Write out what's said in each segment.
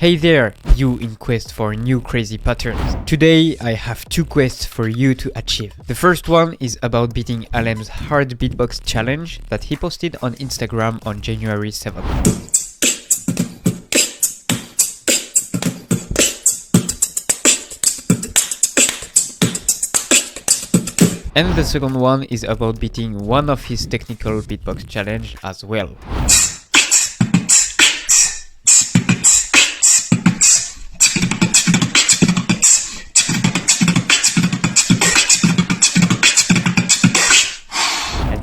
Hey there, you in quest for new crazy patterns. Today I have two quests for you to achieve. The first one is about beating Alem's hard beatbox challenge that he posted on Instagram on January 7th. And the second one is about beating one of his technical beatbox challenge as well.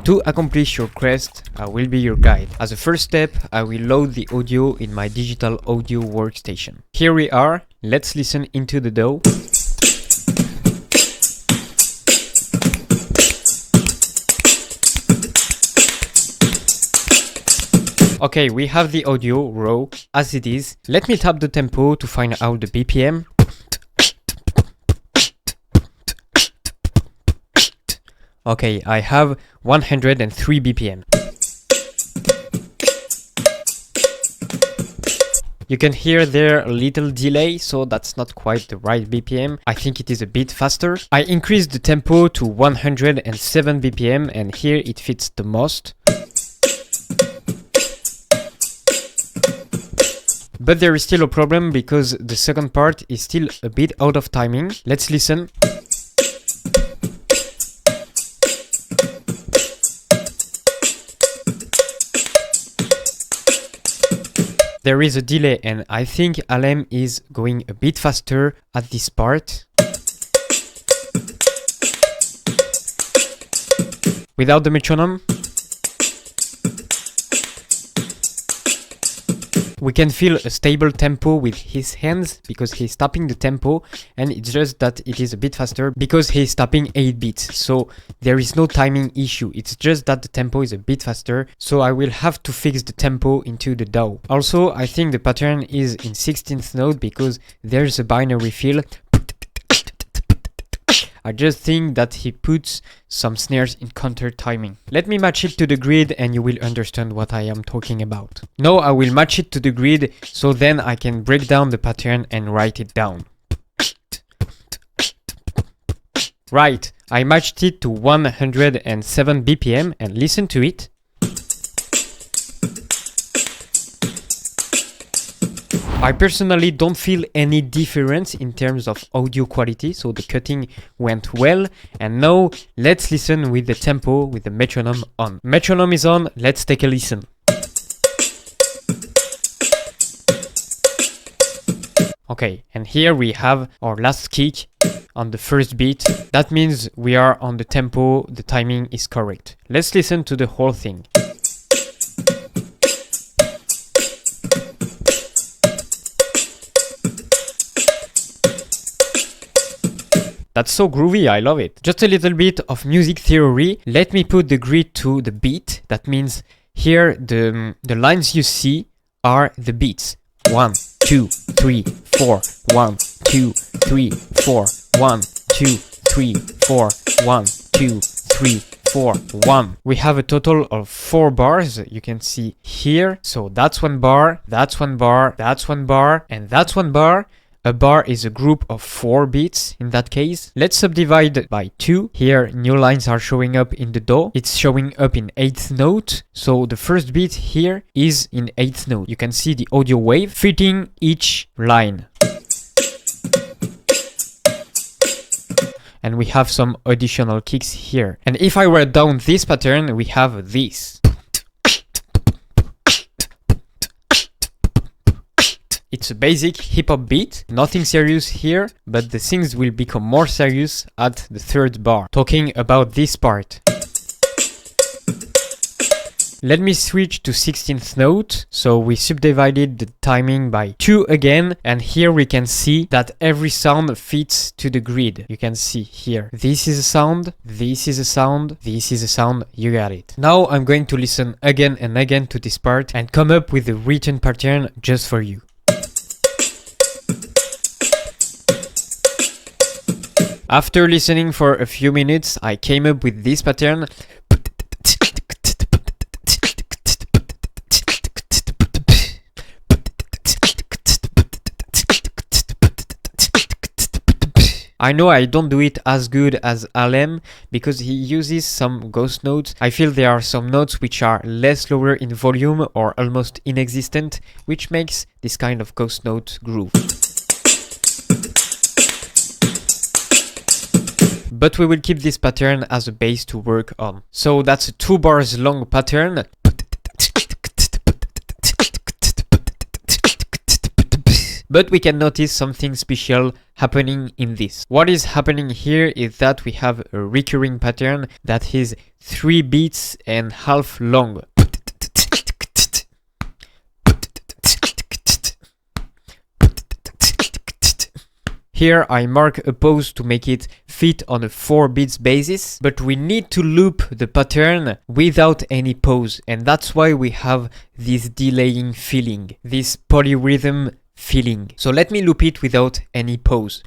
To accomplish your quest, I will be your guide. As a first step, I will load the audio in my digital audio workstation. Here we are, let's listen into the DAW. Okay, we have the audio raw as it is. Let me tap the tempo to find out the BPM. Okay, I have 103 BPM. You can hear there a little delay, so that's not quite the right BPM. I think it is a bit faster. I increased the tempo to 107 BPM and here it fits the most. But there is still a problem because the second part is still a bit out of timing. Let's listen. There is a delay and I think Alem is going a bit faster at this part. Without the metronome, we can feel a stable tempo with his hands because he's tapping the tempo, and it's just that it is a bit faster because he's tapping 8 beats. So there is no timing issue. It's just that the tempo is a bit faster. So I will have to fix the tempo into the DAW. Also, I think the pattern is in 16th note because there's a binary fill. I just think that he puts some snares in counter timing. Let me match it to the grid and you will understand what I am talking about. Now I will match it to the grid so then I can break down the pattern and write it down. Right, I matched it to 107 BPM and listen to it. I personally don't feel any difference in terms of audio quality, so the cutting went well. And now let's listen with the tempo with the metronome on. Metronome is on, let's take a listen. Okay, and here we have our last kick on the first beat. That means we are on the tempo, the timing is correct. Let's listen to the whole thing. That's so groovy, I love it. Just a little bit of music theory. Let me put the grid to the beat. That means here the lines you see are the beats. 1, 2, 3, 4. 1, 2, 3, 4. 1, 2, 3, 4. 1, 2, 3, 4. 1. We have a total of 4 bars. You can see here. So that's one bar, that's one bar, that's one bar, and that's one bar. A bar is a group of 4 beats in that case. Let's subdivide by 2. Here new lines are showing up in the DAW. It's showing up in 8th note. So the first beat here is in 8th note. You can see the audio wave fitting each line. And we have some additional kicks here. And if I write down this pattern, we have this. It's a basic hip-hop beat, nothing serious here, but the things will become more serious at the third bar. Talking about this part. Let me switch to 16th note. So we subdivided the timing by 2 again, and here we can see that every sound fits to the grid. You can see here, this is a sound, this is a sound, this is a sound, you got it. Now I'm going to listen again and again to this part and come up with a written pattern just for you. After listening for a few minutes, I came up with this pattern. I know I don't do it as good as Alem because he uses some ghost notes. I feel there are some notes which are less lower in volume or almost inexistent, which makes this kind of ghost note groove. But we will keep this pattern as a base to work on. So that's a 2 bars long pattern. But we can notice something special happening in this. What is happening here is that we have a recurring pattern that is 3 beats and half long. Here I mark a pause to make it fit on a 4 beats basis, but we need to loop the pattern without any pause, and that's why we have this delaying feeling, this polyrhythm feeling. So let me loop it without any pause.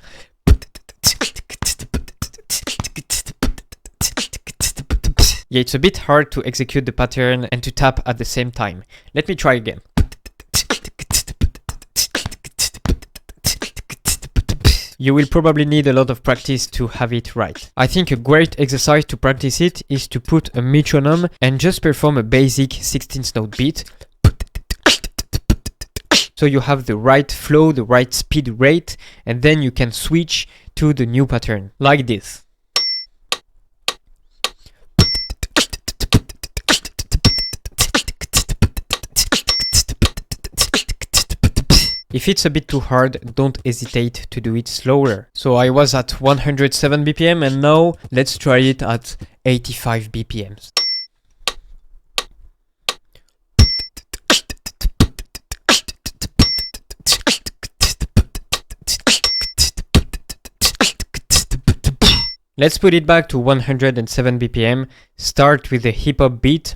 Yeah, it's a bit hard to execute the pattern and to tap at the same time. Let me try again. You will probably need a lot of practice to have it right. I think a great exercise to practice it is to put a metronome and just perform a basic 16th note beat. So you have the right flow, the right speed rate, and then you can switch to the new pattern, like this. If it's a bit too hard, don't hesitate to do it slower. So I was at 107 BPM and now let's try it at 85 BPMs. Let's put it back to 107 BPM, start with the hip hop beat,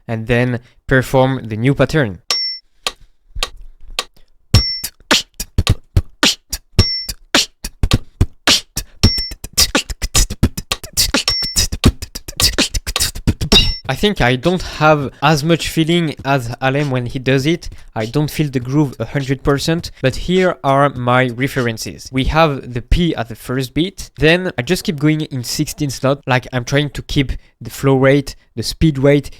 and then perform the new pattern. I think I don't have as much feeling as Alem when he does it. I don't feel the groove 100%, but here are my references. We have the P at the first beat, then I just keep going in 16th note, like I'm trying to keep the flow rate, the speed rate,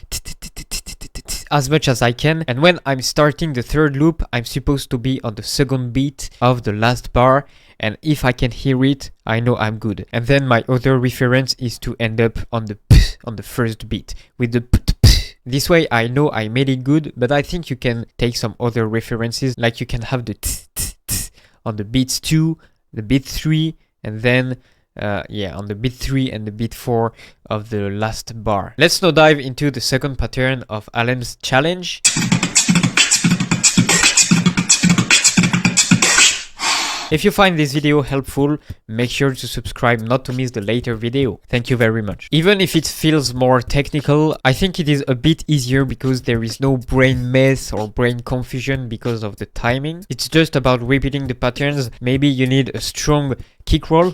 as much as I can. And when I'm starting the third loop, I'm supposed to be on the second beat of the last bar. And if I can hear it, I know I'm good. And then my other reference is to end up on the first beat with the This way I know I made it good, but I think you can take some other references, like you can have the on the beats 2, the beat 3, and then on the beat 3 and the beat 4 of the last bar. Let's now dive into the second pattern of Alem's challenge. If you find this video helpful, make sure to subscribe not to miss the later video. Thank you very much. Even if it feels more technical, I think it is a bit easier because there is no brain mess or brain confusion because of the timing. It's just about repeating the patterns. Maybe you need a strong kick roll.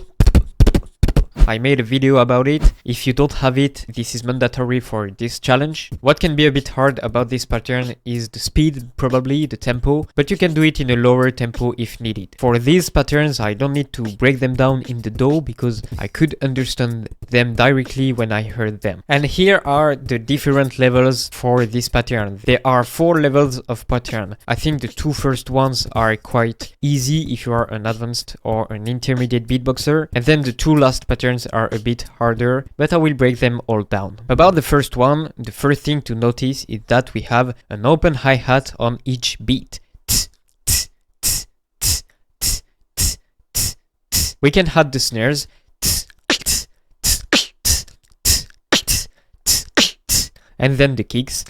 I made a video about it. If you don't have it, this is mandatory for this challenge. What can be a bit hard about this pattern is the speed, probably the tempo, but you can do it in a lower tempo if needed. For these patterns, I don't need to break them down in the DAW because I could understand them directly when I heard them. And here are the different levels for this pattern. There are 4 levels of pattern. I think the 2 first ones are quite easy if you are an advanced or an intermediate beatboxer, and then the 2 last patterns are a bit harder, but I will break them all down. About the first one, the first thing to notice is that we have an open hi-hat on each beat. We can add the snares, and then the kicks.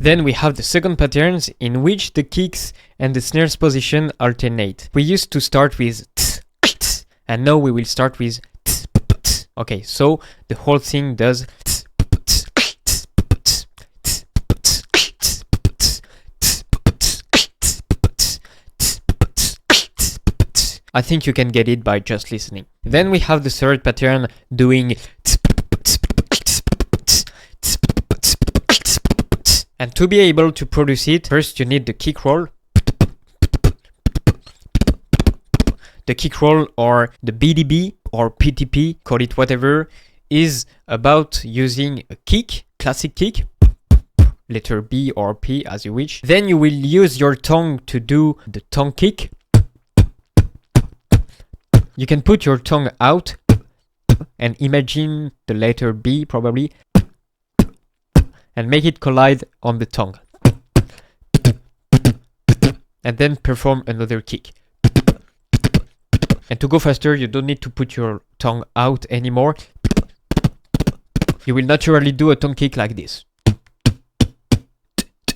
Then we have the second patterns in which the kicks and the snares position alternate. We used to start with and now we will start with okay, so the whole thing does. I think you can get it by just listening. Then we have the third pattern doing And to be able to produce it, first you need the kick roll. The kick roll, or the BDB or PTP, call it whatever, is about using a kick, classic kick, letter B or P as you wish. Then you will use your tongue to do the tongue kick. You can put your tongue out and imagine the letter B probably, and make it collide on the tongue. And then perform another kick. And to go faster, you don't need to put your tongue out anymore. You will naturally do a tongue kick like this.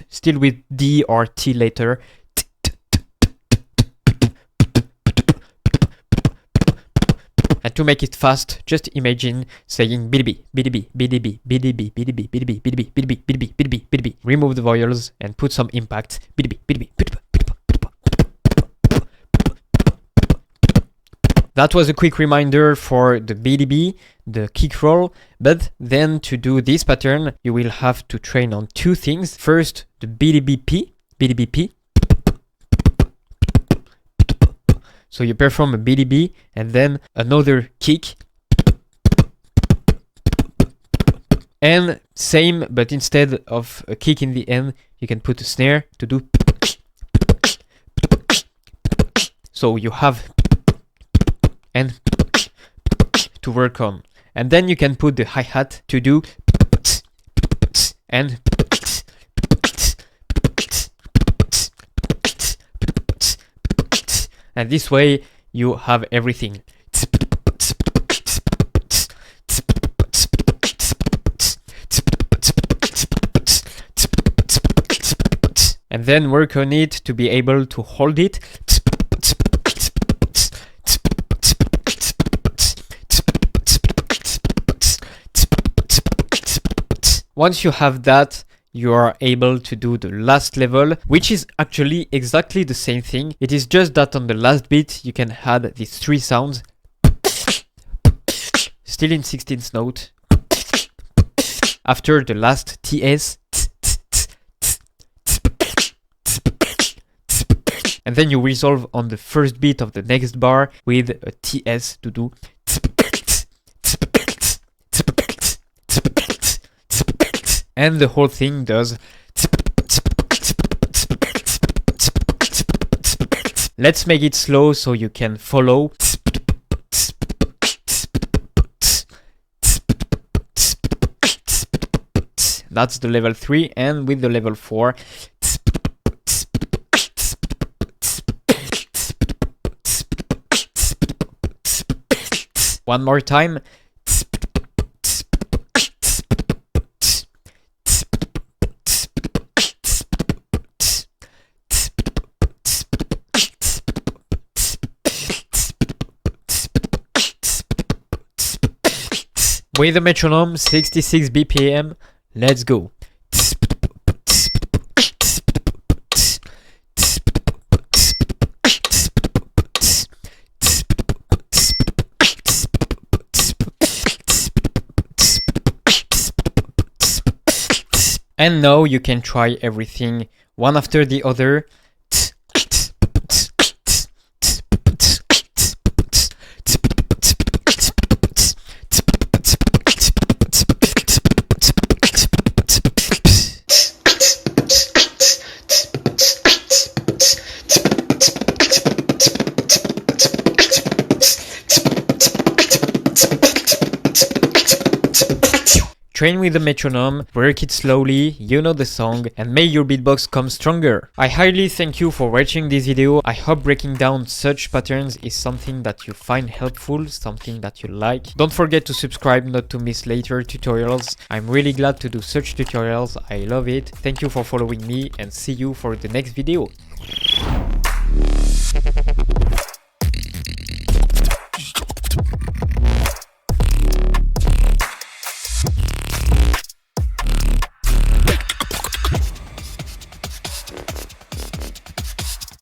Still with D or T letter. And to make it fast, just imagine saying BDB, BDB, BDB, BDB, BDB, BDB, BDB, BDB, BDB, BDB, BDB. Remove the vowels and put some impact. BDB, BDB, BDB. That was a quick reminder for the BDB, the kick roll, but then to do this pattern, you will have to train on two things. First, the BDBP, BDBP. So you perform a BDB and then another kick. And same, but instead of a kick in the end, you can put a snare to do. So you have and to work on. And then you can put the hi-hat to do and this way you have everything. And then work on it to be able to hold it. Once you have that, you are able to do the last level, which is actually exactly the same thing. It is just that on the last beat, you can add these three sounds. Still in 16th note. After the last TS. And then you resolve on the first beat of the next bar with a TS to do. And the whole thing does. Let's make it slow so you can follow. That's the level 3, and with the level 4. One more time. With the metronome, 66 BPM, let's go. And now you can try everything one after the other. Train with the metronome, work it slowly, you know the song, and make your beatbox come stronger. I highly thank you for watching this video. I hope breaking down such patterns is something that you find helpful, something that you like. Don't forget to subscribe not to miss later tutorials. I'm really glad to do such tutorials, I love it. Thank you for following me and see you for the next video.